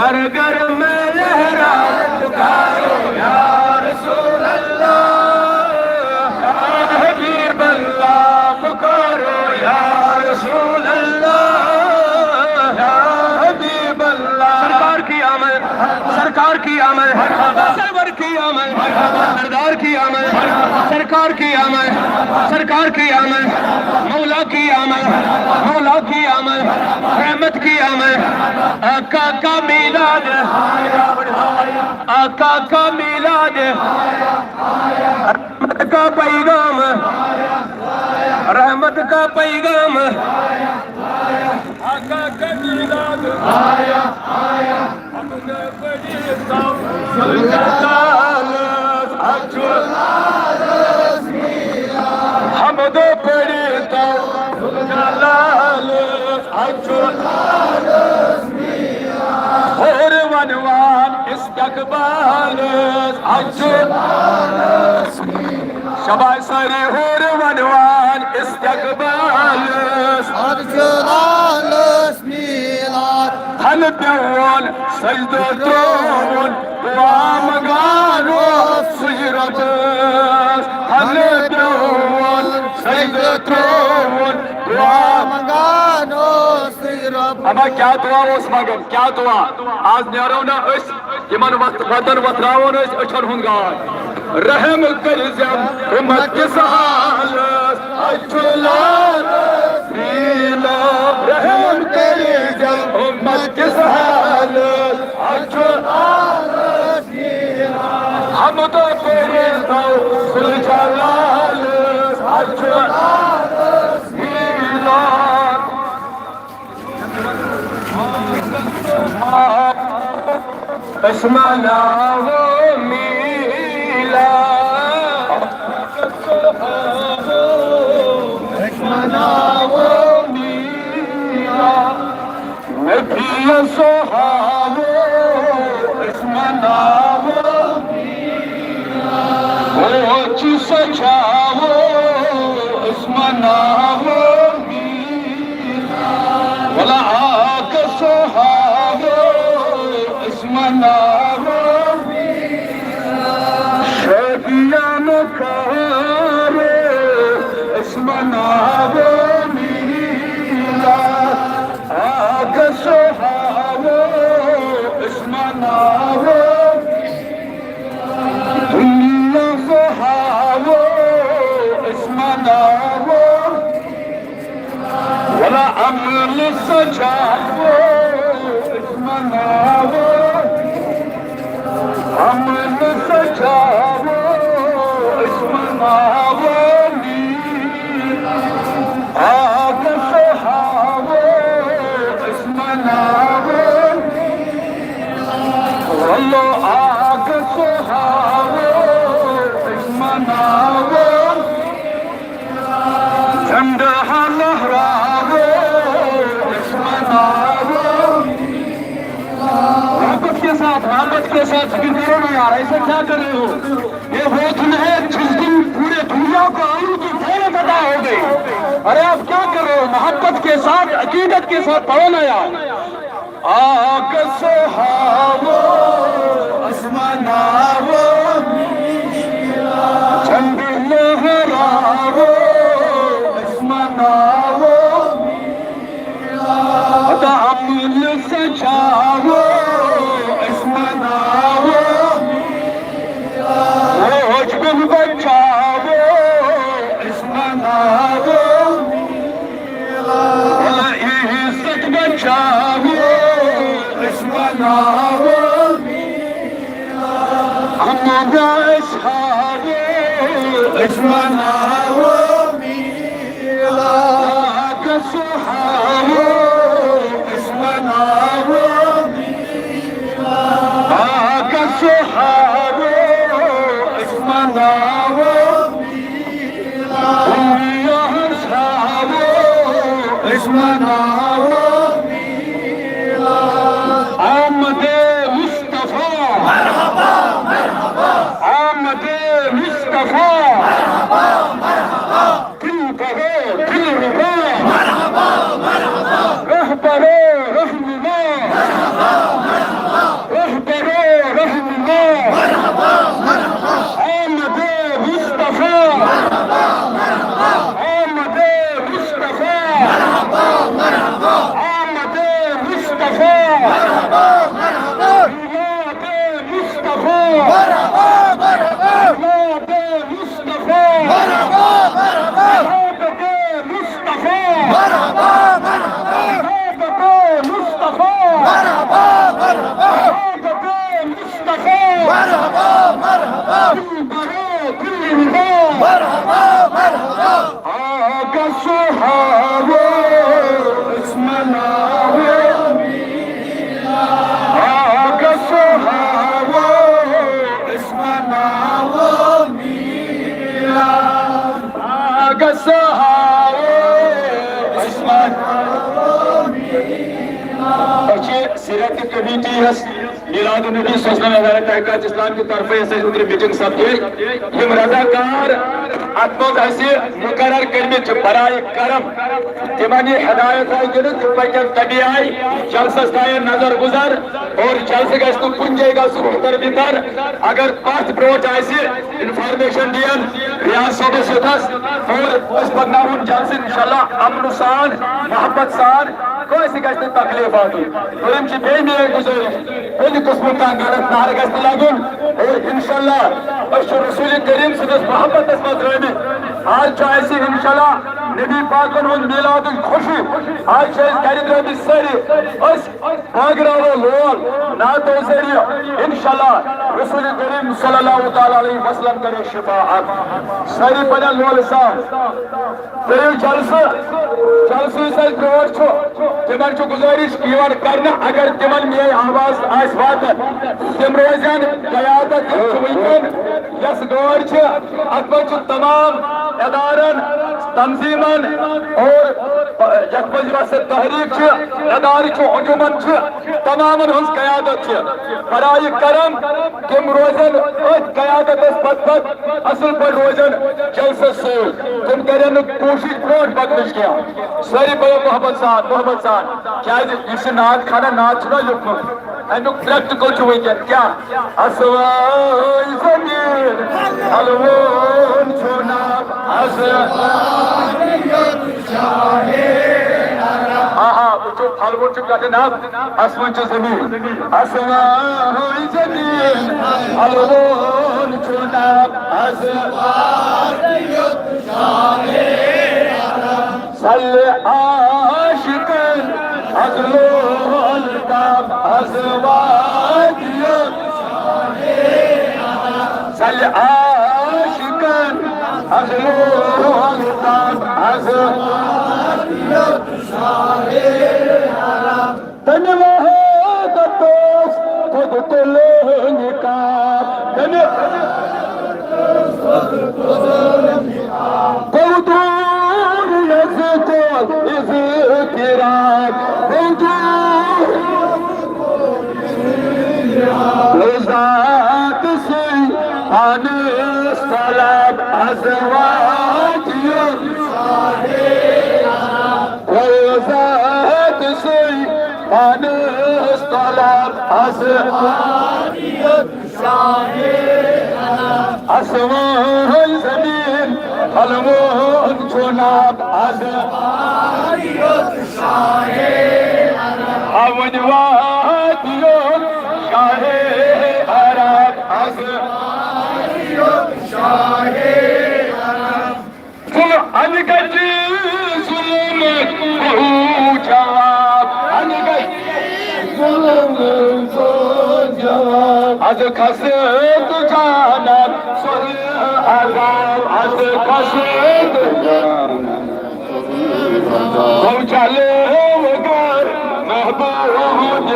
घर घर में लहरा पुकारो या रसूल अल्लाह, या हबीब अल्लाह पुकारो या रसूल अल्लाह, या हबीब अल्लाह। सरकार की आमद, सरकार की आमद, सरवर की आमद, सरदार की आमद, सरकार की आमद, सरकार की आमद, मौला की आमद, मौला की आमद, रहमत की आमद। आका का मिलाद, आका का मिलाद, रहमत का पैगाम, रहमत का पैगाम। आका का मिलाद आया आया, हमने बड़ी हम दो बड़ी और वनवान इस्तकबाल शबाय सारे और वनवान इस्तकबाल हल प्योन सजदो त्रोन वाम गानो सुजरत हल प्योन सजदो त्रोन वाम गानो सुजरत। अब क्या दुआ उस मगन, क्या दुआ आज नेरो ना उस यमन वतन वतरावन उस अचन हुन गान रहम कर जम उम्मत के सहाल अचलाल रीला रहम कर जम उम्मत के सहाल अचलाल रीला हम तो तेरे तो सुलझालाल अचलाल रीला। असमाना वो मीला असमाना वो मीला नबी सोहावो असमाना वो मीला वो सचावो असमाना वो मीला वला आक सोहावो मनावो शबियान कारे मनावो मीला आग सोहावो मनावो दुनिया सोहावो मनावो वला अमल सजावो मनावो अमन सजावो मनावो आग सहावो मनावो वल्लो आग सहावो मनावो झंडा लहरावो मनावो। मोहब्बत के साथ जिक्र करो ना यार, ऐसे क्या कर रहे हो? ये वो दिन है जिस दिन पूरे दुनिया को आलू की फौरत अदा हो गई। अरे आप क्या कर रहे हो? मोहब्बत के साथ अकीदत के साथ पढ़ो ना यार। आग सोहावो असमानावो झंडे लहरावो असमानावो अमल सजावो मनावो रोजगुन बचावो मनावो इज्जत बचावो मनावो हमारा इशारो मनावो सुहावो मनावो सुहावो मनावो दुनिया हंसावो मनावो आमदे मुस्तफा मरहबा मरहबा आमदे मुस्तफा मरहबा मरहबा दिल करो दिल रुबा मरहबा मरहबा रहबरो रहनुमा मरहबा मरहबा सीरत कमेटी मिलाद नबी तहकीकात इस्लाम की तरफ मीटिंग सपदे यम रजाकार अत मज मुकर्रर कर्मित बराए करम तिमन यह हिदायत आई दिन तम पकन तभी आई जलसस थाय नजर गुजर और जलस गि कुन जाए गुतर बितर अगर कत ब्रोट इंफॉर्मेशन दियन रियाज सबस युथस और पकन जलस इंशाल्लाह अमन सान मोहब्बत सान कस गि तकलीफ वातुन तुम मे गुजारिश कुछ किस्म का गलत नार गि लगुन और इंशाल्लाह रसूल करीम सदस मोहब्बत मज रमित आज इंशाल्लाह नबी पाकन हुंद मिलाद खुशी आज गर द्रमित सारी बागरावो लोल नातो जरिए इंशाल्लाह रसूल करीम सल्लल्लाहु अलैहि वसल्लम करे शफाअत सारी बना लोल साफ तेरे जलसे ब्रोट तिमन गुजारिश यन कर अगर तिमन मे आवाज वात तम रोजन कयादत वुन यस गौर अत मज तमाम इदारन तंजीमन और यथ मज तहरीक इदार अंजुमन तमाम हज कयादत बराए करम तम रोजन कयादत पत असल पे रोजन जलसस तम कर कोशिश ब्रोट पकन क्या सारी बो मोहब्बत सान क्या नात खाना नात लिखुत अमुक प्रैक्टिकल वनकन क्या असवाई ज़मीन हलवोन नाम हलवोन नाम असवन जमीन असवाई ज़मीन हलवोन नाम सल्ले आशिकन अजलोल ताब अजवादियत सल्ले आशिकन अजलोल ताब अजवादियत तनवाह दोस्त खुद तो लेंगे काब ذات से सलाब अज़वाजियत ज़ात से सलाब अज़वाजियत असवाई ज़मीन हलवोन चुनाब अज़वाजियत अवन वादियत शाहे अरब अज़वाजियत शाहे अरब अनगति जुल्मत जवाब अनगति जुल्मत जवाब अज खसे तु जानत सोही अज़ाब अज खसे तु जानत चले मगर महबूब